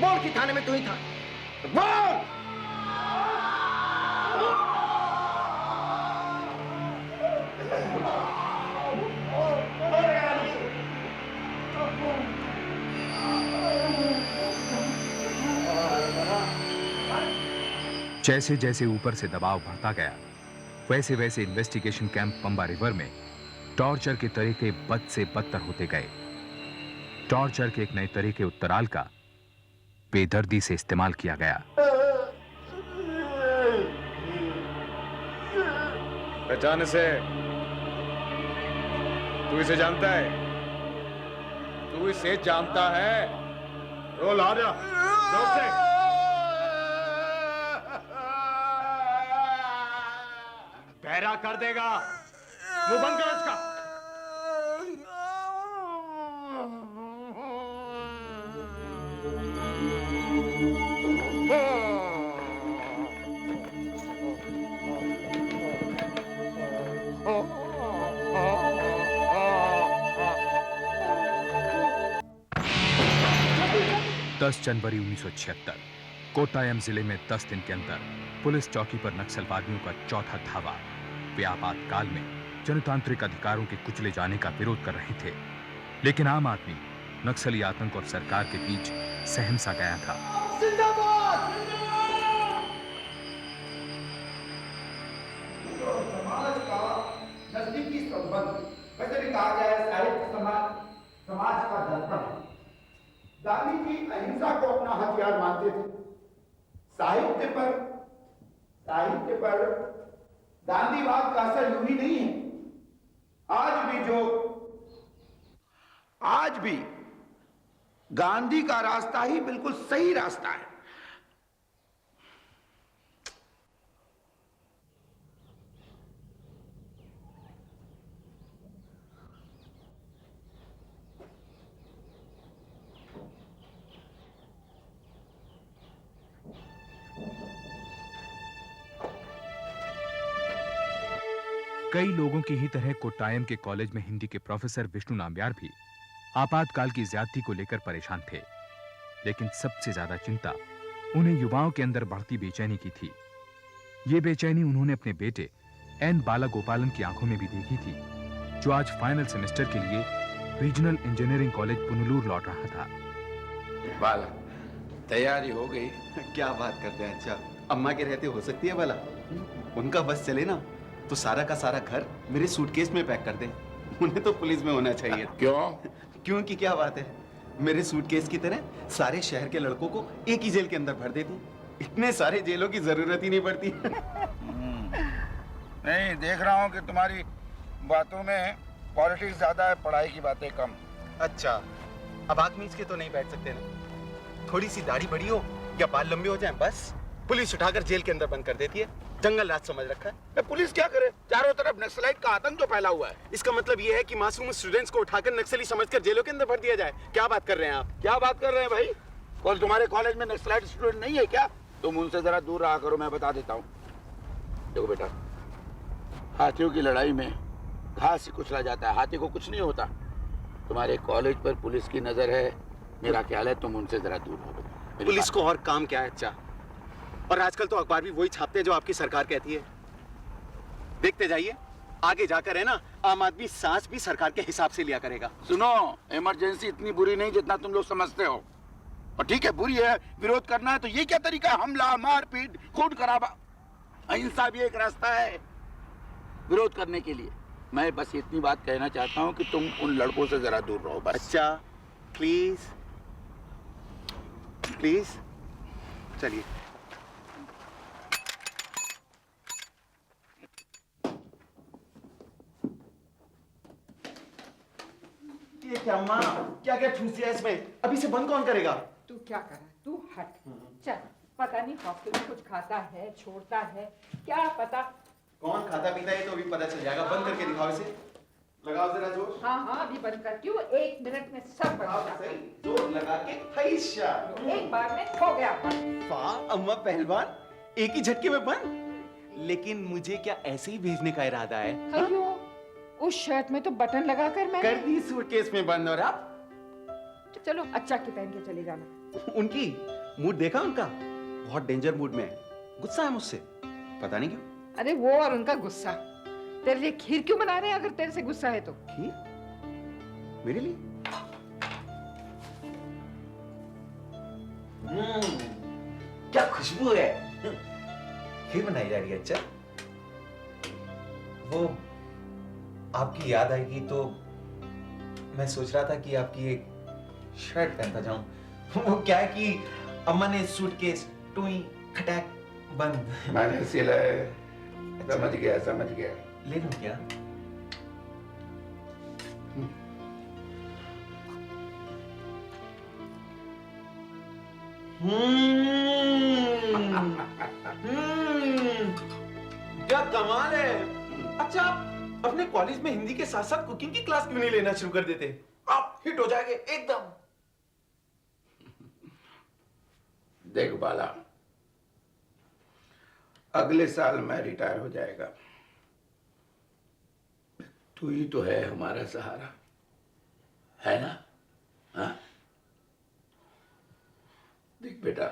बोल कि थाने में तू ही था। बोल। जैसे जैसे ऊपर से दबाव बढ़ता गया, वैसे वैसे इन्वेस्टिगेशन कैंप पंबा रिवर में टॉर्चर के तरीके बद से बदतर होते गए। टॉर्चर के एक नए तरीके उत्तराल का बेदर्दी से इस्तेमाल किया गया। पहचान से तू इसे जानता है? तू इसे जानता है? रोल आ जा, जोर से। बहरा कर देगा, मुंह बंद कर इसका। जनवरी 1976 कोट्टायम जिले में 10 दिन के अंदर पुलिस चौकी पर नक्सलवादियों का चौथा धावा। वे आपातकाल में जनतांत्रिक अधिकारों के कुचले जाने का विरोध कर रहे थे, लेकिन आम आदमी नक्सली आतंक और सरकार के बीच सहम सा गया था। समाज का नजदीकी संबंध, वैसे भी कहा गया है साहित्य समाज का दर्पण है। गांधी जी अहिंसा को अपना हथियार मानते थे। साहित्य पर गांधीवाद का असर यूं ही नहीं है। आज भी गांधी का रास्ता ही बिल्कुल सही रास्ता है। कई लोगों की ही तरह कोट्टायम के कॉलेज में हिंदी के प्रोफेसर विष्णु नाम्बियार भी आपातकाल की ज्यादती को लेकर परेशान थे, लेकिन सबसे ज्यादा चिंता उन्हें युवाओं के अंदर बढ़ती बेचैनी की थी। ये बेचैनी उन्होंने अपने बेटे एन बालागोपालन की आंखों में भी देखी थी, जो आज फाइनल सेमेस्टर के लिए रीजनल इंजीनियरिंग कॉलेज पुनलूर लौट रहा था। बाला, तैयारी हो गई? क्या बात करते हैं? अच्छा, अम्मा के रहते हो सकती है भला? उनका बस चले ना तो सारा का सारा घर मेरे सूटकेस में पैक कर दे। उन्हें तो पुलिस में होना चाहिए। क्यों की क्या बात है, मेरे सूटकेस की तरह सारे शहर के लड़कों को एक ही जेल के अंदर भर देती। इतने सारे जेलों की जरूरत ही नहीं पड़ती। नहीं, देख रहा हूँ कि तुम्हारी बातों में पॉलिटिक्स ज्यादा है, पढ़ाई की बातें कम। अच्छा, अब आंख मीच के तो नहीं बैठ सकते ना? थोड़ी सी दाढ़ी बड़ी हो या बाल लंबे हो जाएं, बस पुलिस उठाकर जेल के अंदर बंद कर देती है। जंगल राज समझ रखा है। पुलिस क्या करे? चारों तरफ नक्सलाइट का आतंक जो फैला हुआ है। इसका मतलब ये है कि मासूम स्टूडेंट्स को उठाकर नक्सली समझकर जेलों के अंदर भर दिया जाए। क्या बात कर रहे हैं आप? क्या बात कर रहे हैं भाई? और तुम्हारे कॉलेज में नक्सलाइट स्टूडेंट नहीं है क्या? तुम उनसे जरा दूर रहा करो, मैं बता देता हूँ। देखो बेटा, हाथियों की लड़ाई में घास ही कुचला जाता है, हाथी को कुछ नहीं होता। तुम्हारे कॉलेज पर पुलिस की नजर है, मेरा ख्याल है तुम उनसे जरा दूर रहो। पुलिस को और काम क्या है? अच्छा, और आजकल तो अखबार भी वही छापते हैं जो आपकी सरकार कहती है। देखते जाइए, आगे जाकर है ना, आम आदमी सांस भी सरकार के हिसाब से लिया करेगा। सुनो, इमरजेंसी इतनी बुरी नहीं जितना तुम लोग समझते हो। और ठीक है, बुरी है, विरोध करना है तो ये क्या तरीका है? हमला, मारपीट, खून खराबा। अहिंसा भी एक रास्ता है विरोध करने के लिए। मैं बस इतनी बात कहना चाहता हूँ कि तुम उन लड़कों से जरा दूर रहो बस। अच्छा, प्लीज प्लीज चलिए। ये क्या माँ, क्या क्या ठूसिया इसमें? अभी से बंद कौन करेगा? तू क्या कर रहा है? तू हट। चल, पता नहीं हॉस्टल में कुछ खाता है, छोड़ता है, क्या पता। कौन खाता पीता है तो अभी पता चल जाएगा। बंद करके दिखाओ इसे। लगाओ जरा जोर। हाँ हाँ, अभी बंद करती हूँ, 1 मिनट में सब बंद हो जाता है। जोर लगा के हैशा। एक बार में हो गया। वाह अम्मा पहलवान, एक ही झटके में बंद। लेकिन मुझे क्या ऐसे ही भेजने का इरादा है? अयो, उस शर्ट में तो बटन लगाकर मैंने कर दी सूटकेस में बंद। और आप? चलो अच्छा की पहन के चले जाना। उनकी मूड देखा उनका? बहुत डेंजर मूड में है, गुस्सा है मुझसे, पता नहीं क्यों। अरे वो और उनका गुस्सा, तेरे लिए खीर क्यों बना रहे हैं अगर तेरे से गुस्सा है तो? खीर? मेरे लिए? क्या खुशबू है। खीर बनाई जा रही है। अच्छा, वो आपकी याद आएगी तो मैं सोच रहा था कि आपकी एक शर्ट पहनता जाऊं। वो क्या है कि अम्मा ने सूटकेस टुई खटाक बंद मैंने सिला है। समझ गया समझ गया। ले लूं क्या? क्या कमाल है। अच्छा, आप अपने कॉलेज में हिंदी के साथ साथ कुकिंग की क्लास क्यों नहीं लेना शुरू कर देते? आप हिट हो जाएंगे एकदम। देख बाला, अगले साल मैं रिटायर हो जाएगा। तू ही तो है हमारा सहारा, है ना? हाँ? देख बेटा,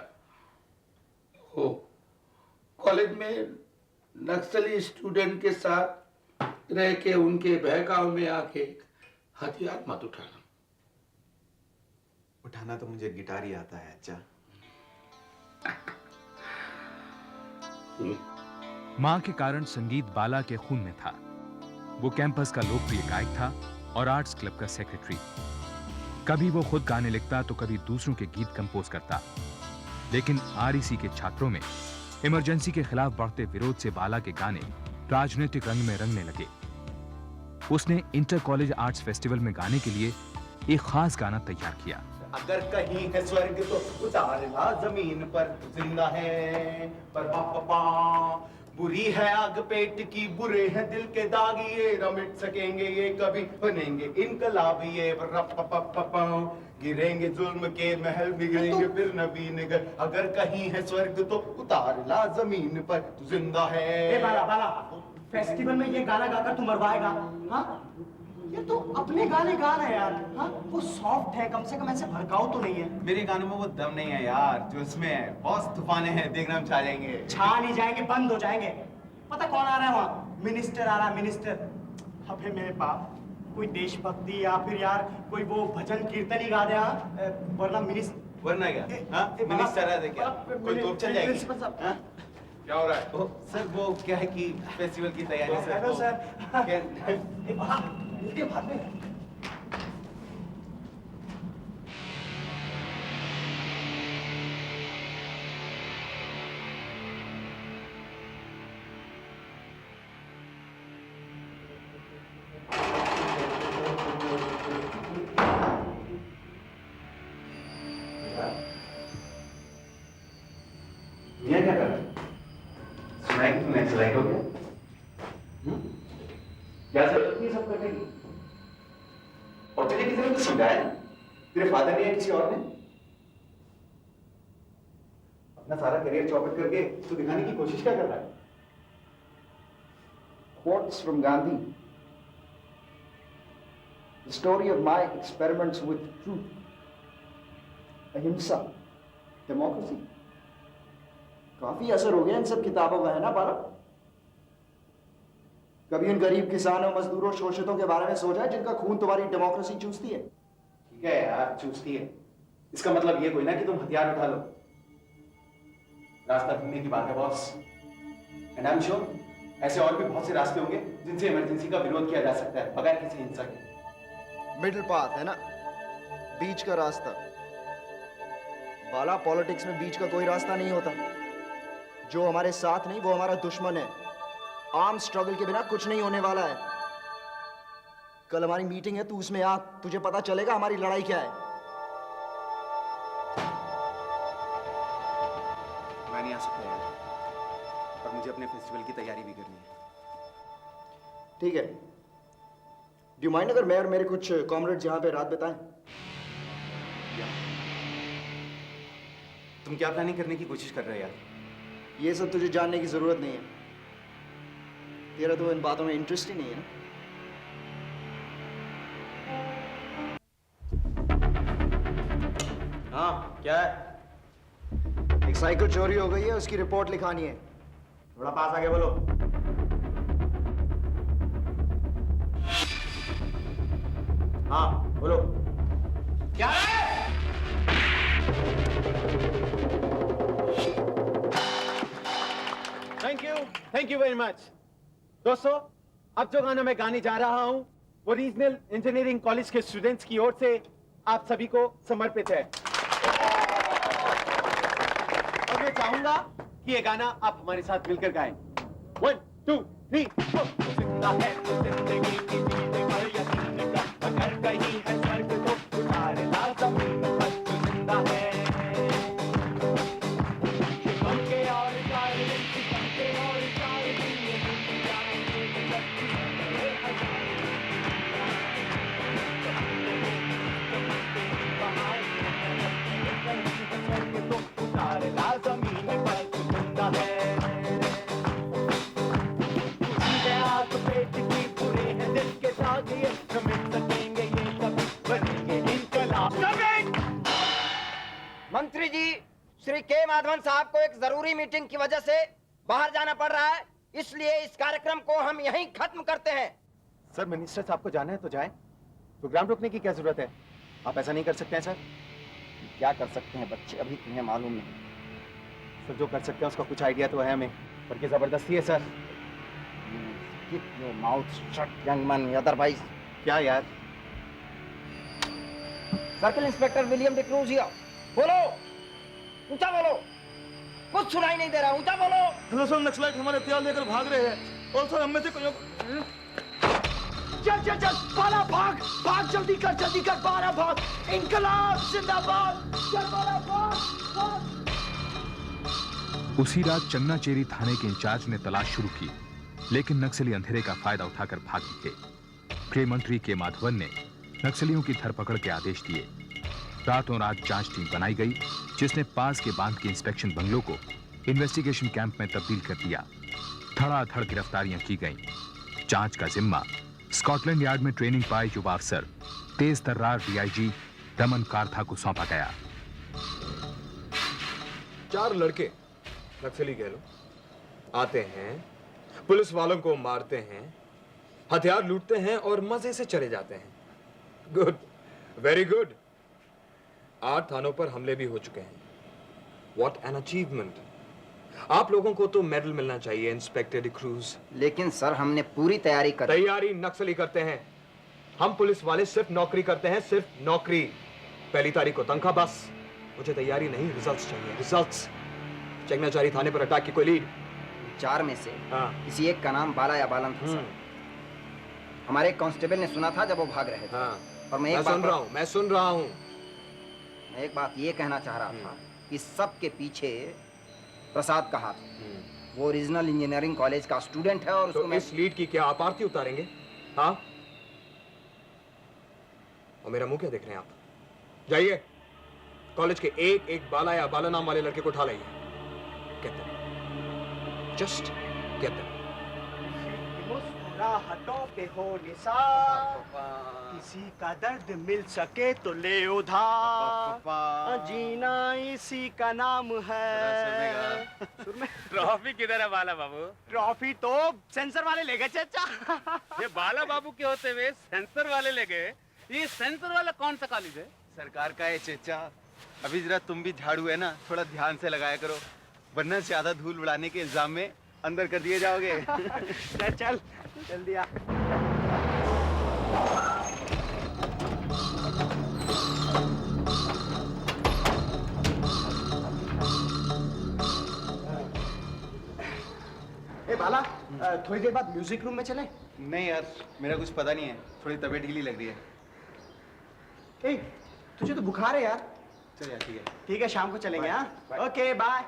वो कॉलेज में नक्सली स्टूडेंट के साथ रह के उनके बहकाव में आके हथियार मत उठाना। उठाना तो मुझे गिटार ही आता है। अच्छा, मां के कारण संगीत बाला के खून में था। वो कैंपस का लोकप्रिय गायक था और आर्ट्स क्लब का सेक्रेटरी। कभी वो खुद गाने लिखता तो कभी दूसरों के गीत कंपोज करता। लेकिन आरईसी के छात्रों में इमरजेंसी के खिलाफ बढ़ते विरोध से बाला के गाने राजनीतिक रंग में रंगने लगे। उसने इंटर कॉलेज आर्ट्स फेस्टिवल में गाने के लिए एक खास गाना तैयार किया। अगर कहीं है स्वर्ग तो उतारना जमीन पर, जिंदा है पर पापा, बुरी है आग पेट की, बुरे हैं दिल के दाग, ये न मिट सकेंगे ये कभी, बनेंगे इनकलाब ये रपपपपपा, गिरेंगे जुल्म के महल, बिगड़ेंगे फिर नबी निगर। अगर कहीं है स्वर्ग तो उतारना जमीन पर, तू जिंदा है। ए बाला बाला, फेस्टिवल में ये गाना गाकर तू मरवाएगा? हाँ, ये तो अपने गाने गा रहा है यार। हाँ, वो सॉफ्ट है, कम से कम ऐसे भड़काऊ तो नहीं है। मेरे गानों में वो दम नहीं है यार जो इसमें है। बहुत तूफाने हैं, देखना हम छा जाएंगे। छा नहीं जाएंगे, बंद हो जाएंगे। पता कौन आ रहा है वहाँ? मिनिस्टर आ रहा है, मिनिस्टर। अबे मेरे बाप, कोई देशभक्ति या फिर यार कोई वो भजन कीर्तन ही गा दे। हाँ, वरना मिनिस्टर, वरना क्या? हाँ, मिनिस्टर आ देखा, कोई तोप चल जाएगी। हाँ? क्या हो रहा है? सर वो क्या है कि फेस्टिवल की तैयारी सर। Hello sir. क्या- इसके बाद में ये क्या कर रहा है? सुनाई कि तुमने एक्सरसाइज हो गया? क्या जरूरत थी सब करने की? और तुझे किसी ने कुछ समझाया? तेरे फादर ने या किसी और ने? अपना सारा करियर चौपट करके तू दिखाने की कोशिश क्या कर रहा है? Quotes from Gandhi. The story of my experiments with truth. अहिंसा, democracy. काफी असर हो गया इन सब किताबों का, है ना बाला? कभी इन गरीब किसानों, मजदूरों, शोषितों के बारे में सोचा है जिनका खून तुम्हारी डेमोक्रेसी चूसती है? ठीक है यार, चूसती है। इसका मतलब ये कोई ना कि तुम हथियार उठा लो। रास्ता ढूंढने की बात है boss. And I am sure ऐसे और भी बहुत से रास्ते होंगे जिनसे इमरजेंसी का विरोध किया जा सकता है बगैर किसी हिंसा के। मिडिल पाथ है ना, बीच का रास्ता। बाला, पॉलिटिक्स में बीच का कोई रास्ता नहीं होता। जो हमारे साथ नहीं वो हमारा दुश्मन है। आर्म स्ट्रगल के बिना कुछ नहीं होने वाला है। कल हमारी मीटिंग है, तू उसमें आ, तुझे पता चलेगा हमारी लड़ाई क्या है। मैं नहीं आ सकता यार, और मुझे अपने फेस्टिवल की तैयारी भी करनी है। ठीक है, डू यू माइंड अगर मैं और मेरे कुछ कॉमरेड्स यहाँ पे रात बिताएं? तुम क्या प्लानिंग करने की कोशिश कर रहे हो यार? ये सब तुझे जानने की जरूरत नहीं है। तेरा तो इन बातों में इंटरेस्ट ही नहीं है ना। हाँ क्या है? एक साइकिल चोरी हो गई है, उसकी रिपोर्ट लिखानी है। थोड़ा पास आके बोलो। हाँ बोलो। क्या है? Thank you very much. दोस्तों, अब जो गाना मैं गाने जा रहा हूं वो रीजनल इंजीनियरिंग कॉलेज के स्टूडेंट्स की ओर से आप सभी को समर्पित है। और मैं चाहूंगा कि ये गाना आप हमारे साथ मिलकर गाएं। 1 2 3 4। जिंदा है तो जिंदगी की जीने पर यकीन कर, अगर कहीं है स्वर्ग तो उतारे ला जमीन पर। तो जिंदा है शिकम के और सारे दिन, शिकम के और सारे दिन, ये दुनिया में जब तो उतारे ला जमीन पर। तो जिंदा है मंत्री जी, श्री के माधवन साहब को एक जरूरी मीटिंग की वजह से बाहर जाना पड़ रहा है, इसलिए इस कार्यक्रम को हम यहीं खत्म करते हैं। सर, मिनिस्टर साहब को जाना है तो जाए, प्रोग्राम रोकने की क्या जरूरत है? आप ऐसा नहीं कर सकते हैं सर? क्या कर सकते हैं बच्चे, अभी तुम्हें मालूम नहीं। सर, जो कर सकते हैं उसका कुछ आइडिया तो है हमें, पर ये जबरदस्ती है sir. Keep your mouth shut, young man, otherwise। क्या यार? Circle inspector William D'Cruz here. बोलो, ऊंचा बोलो, कुछ सुनाई नहीं दे रहा, ऊंचा बोलो। हेलो सर, नक्सलाइट हमारे हथियार लेकर भाग रहे हैं और सर हम में से कोई चल चल चल, बाला भाग भाग, जल्दी कर बाला भाग। इंकलाब जिंदाबाद, चल बाला भाग भाग। उसी रात चन्नाचेरी थाने के इंचार्ज ने तलाश शुरू की, लेकिन नक्सली अंधेरे का फायदा उठाकर भाग निकले। गृह मंत्री के माधवन ने नक्सलियों की धरपकड़ के आदेश दिए। रातों रात जांच टीम बनाई गई, जिसने पास के बांध के इंस्पेक्शन बंगलों को इन्वेस्टिगेशन कैंप में तब्दील कर दिया। धड़ाधड़ गिरफ्तारियां की गईं। जांच का जिम्मा स्कॉटलैंड यार्ड में ट्रेनिंग पाए युवा अफसर तेज तर्रार डीआईजी रमन कार्था को सौंपा गया। 4 लड़के नक्सली कह लो आते हैं, पुलिस वालों को मारते हैं, हथियार लूटते हैं और मजे से चले जाते हैं। Good, very good. 8 थानों पर हमले भी हो चुके हैं। What an achievement. आप लोगों को तो मेडल मिलना चाहिए इंस्पेक्टर डिक्रूज। लेकिन सर, हमने पूरी तैयारी कर। तैयारी नक्सली करते हैं, हम पुलिस वाले सिर्फ नौकरी करते हैं, सिर्फ नौकरी। पहली तारीख को तनख्वाह बस। मुझे तैयारी नहीं, रिजल्ट्स चाहिए, रिजल्ट्स। चकनाचारी थाने पर अटैक की कोई लीड? 4 में से हाँ। किसी एक का नाम बाला या बालन था सर। हमारे एक कांस्टेबल ने सुना था जब वो भाग रहे थे। हाँ। और मैं सुन रहा हूँ। मैं एक बात ये कहना चाह रहा था कि सबके पीछे प्रसाद का हाथ है। वो रीजनल इंजीनियरिंग कॉलेज का स्टूडेंट है और उसको तो इस लीड की क्या आप आरती उतारेंगे? हाँ? और मेरा मुंह क्या देख रहे हैं आप? जाइए, कॉलेज के एक बाला या बाला नाम वाले लड़के को उठा लाइए। Get them. Just get them. मुस्कुराहटों पे हो निसार, किसी का दर्द मिल सके तो ले उधार, जीना इसी का नाम है। ट्रॉफी किधर है बाला बाबू? ट्रॉफी तो सेंसर वाले ले गए चाचा। ये बाला बाबू के होते हुए सेंसर वाले ले गए? ये सेंसर वाला कौन सा कॉलेज है? सरकार का है चेचा। अभी जरा तुम भी झाड़ू है ना, थोड़ा ध्यान से लगाया करो, वरना ज्यादा धूल उड़ाने के इल्जाम में अंदर कर दिए जाओगे। चल जल्दी आ। ए बाला, थोड़ी देर बाद म्यूजिक रूम में चले? नहीं यार, मेरा कुछ पता नहीं है, थोड़ी तबीयत ढीली लग रही है। ए, तुझे तो बुखार है यार। चल यार, ठीक है। ठीक है, शाम को चलेंगे। हाँ, ओके बाय।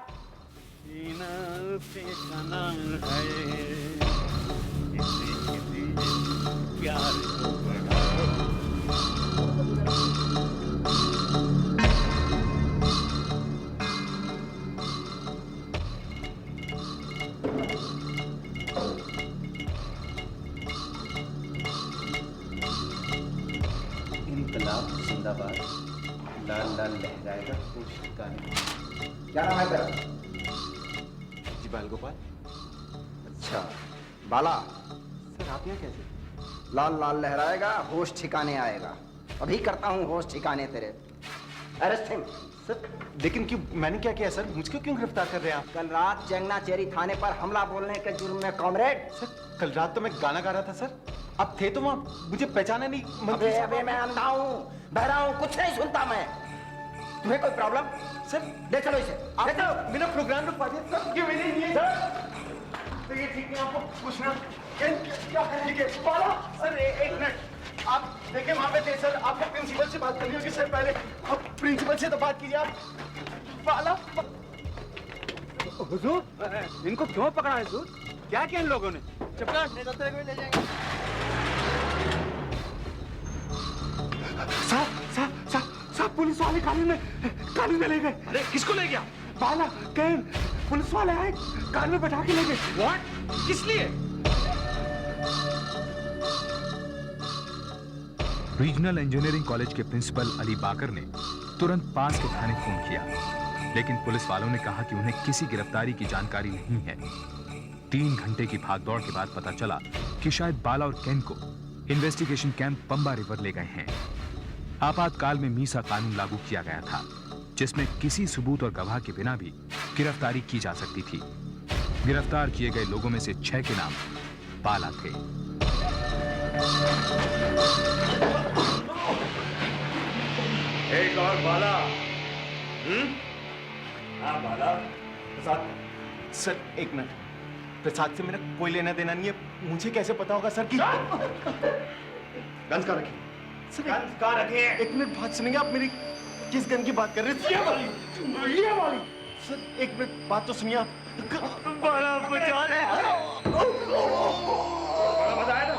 इनकलाब जिंदाबाद, लाल लाल लहराएगा। क्या नाम है तेरा? जी बाल गोपाल। अच्छा बाला, सर आप यहाँ कैसे? लाल लाल लहराएगा, होश ठिकाने आएगा। अभी करता हूँ होश ठिकाने तेरे। Arrest him. सर लेकिन क्यों, मैंने क्या किया सर? मुझको क्यों गिरफ्तार कर रहे हैं आप? कल रात जंगनाचेरी थाने पर हमला बोलने के जुर्म में कॉमरेड। सर कल रात तो मैं गाना गा रहा था सर, आप थे तो वहाँ, मुझे पहचाना नहीं। मंत्री अबे साहब, अबे मैं अंधा हूँ, बहरा हूँ, कुछ नहीं सुनता मैं। तुम्हें कोई प्रॉब्लम? सर ले चलो इसे, ले चलो। मेरा प्रोग्राम में पार्टी सब क्यों मेरे लिए? तो ये ठीक है, आपको पूछना क्या करेंगे? बाला सर एक मिनट, आप देखें वहाँ पे थे सर, आपको प्रिंसिपल से बात करनी होगी सर पहले। आप प्रिंसिपल से तो बात कीजिए आप। बाला हुजूर, इनको क्यों पकड़ा है हुजूर? क्या किया इन लोगों ने? चपका ले जाएंगे। साहब पुलिस वाले कानून में ले गए। अरे किसको ले गया? बाला कैन, पुलिस वाले आए, कार में बैठा के ले गए। व्हाट? किस लिए? रीजनल इंजीनियरिंग कॉलेज के प्रिंसिपल अली बाकर ने तुरंत पास के थाने फोन किया, लेकिन पुलिस वालों ने कहा कि उन्हें किसी गिरफ्तारी की जानकारी नहीं है। 3 घंटे की भागदौड़ के बाद पता चला कि शायद बाला और केन को इन्वेस्टिगेशन कैंप पंबा रिवर ले गए हैं। आपातकाल में मीसा कानून लागू किया गया था, जिसमें किसी सबूत और गवाह के बिना भी गिरफ्तारी की जा सकती थी। गिरफ्तार किए गए लोगों में से 6 के नाम बाला थे। एक और बाला। हाँ बाला। प्रसाद सर एक मिनट, प्रसाद से मेरा कोई लेना देना नहीं है, मुझे कैसे पता होगा सर कि गन्स कहाँ रखी? सर गन कहाँ रखे हैं? एक मिनट बात सुनेंगे आप मेरी? किस गन की बात कर रहे हैं? ये वाली। सर एक मिनट बात तो सुनिए आप। बड़ा बचा ले। बड़ा मजा आया था?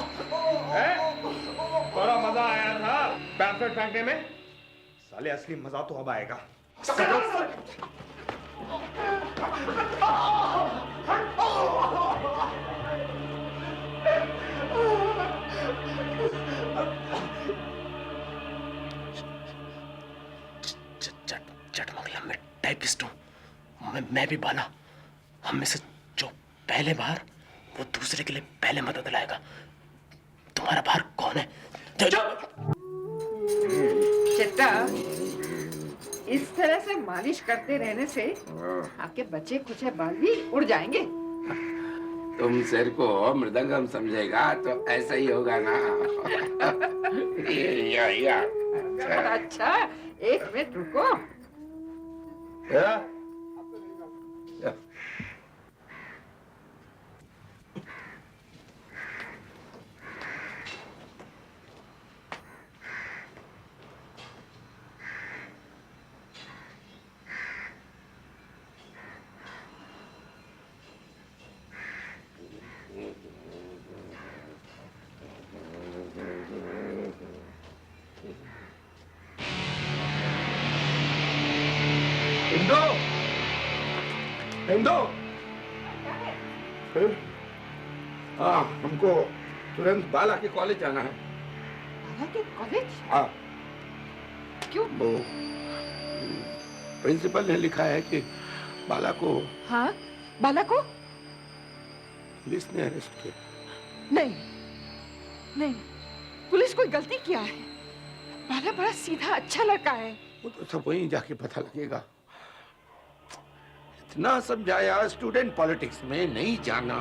बड़ा मजा आया था पैम्फलेट फेंकने में? साले असली मजा तो अब आएगा। चटमंगला में टाइपिस्ट हूँ मैं भी बाला। हम में से जो पहले बार, वो दूसरे के लिए पहले मदद लाएगा। तुम्हारा बार कौन है? चिट्टा, इस तरह से मालिश करते रहने से आपके बचे कुचे बाल भी उड़ जाएंगे। तुम सिर को मृदंगम समझेगा तो ऐसा ही होगा ना। या। अच्छा एक मिनट रुको। हिंदू, हाँ हमको तुरंत बाला के कॉलेज जाना है। बाला के कॉलेज? हाँ। क्यों? वो प्रिंसिपल ने लिखा है कि बाला को। हाँ, बाला को पुलिस ने अरेस्ट किया। नहीं नहीं, पुलिस कोई गलती किया है। बाला बड़ा सीधा अच्छा लड़का है। वो तो सब वहीं जाके पता लगेगा। इतना समझाया स्टूडेंट पॉलिटिक्स में नहीं जाना,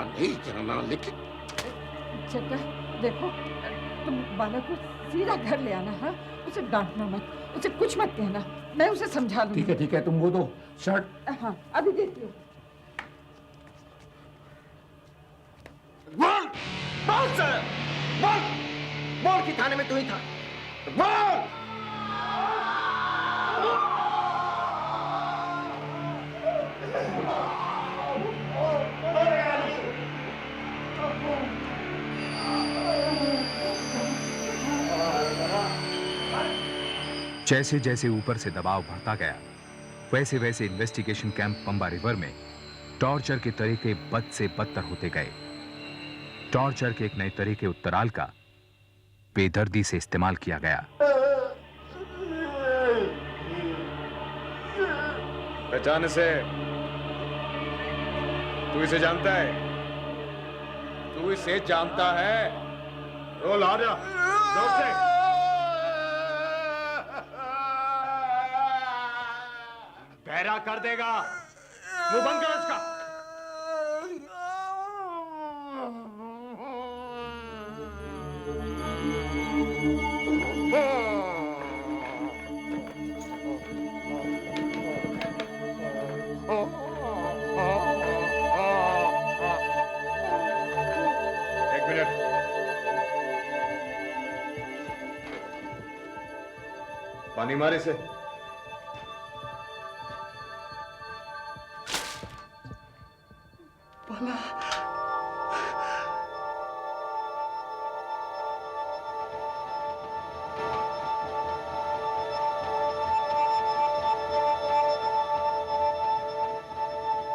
लेकिन चक्का देखो, तुम बाला को सीधा घर ले आना। हाँ, उसे डांटना मत, उसे कुछ मत कहना, मैं उसे समझा लूंगी। ठीक है तुम वो दो शर्ट। हाँ अभी देख लो। बोल सर, बोल कि थाने में तू ही था। बोल। जैसे जैसे ऊपर से दबाव बढ़ता गया, वैसे वैसे इन्वेस्टिगेशन कैंप पंबा रिवर में टॉर्चर के तरीके बद से बदतर होते गए। टॉर्चर के एक नए तरीके उत्तराल का बेदर्दी से इस्तेमाल किया गया। पहचान से तू इसे जानता है? तू इसे जानता है? रोल आ जा जोर से। बहरा कर देगा, मुंह बंद करो इसका। एक मिनट। पानी मारे से। बाला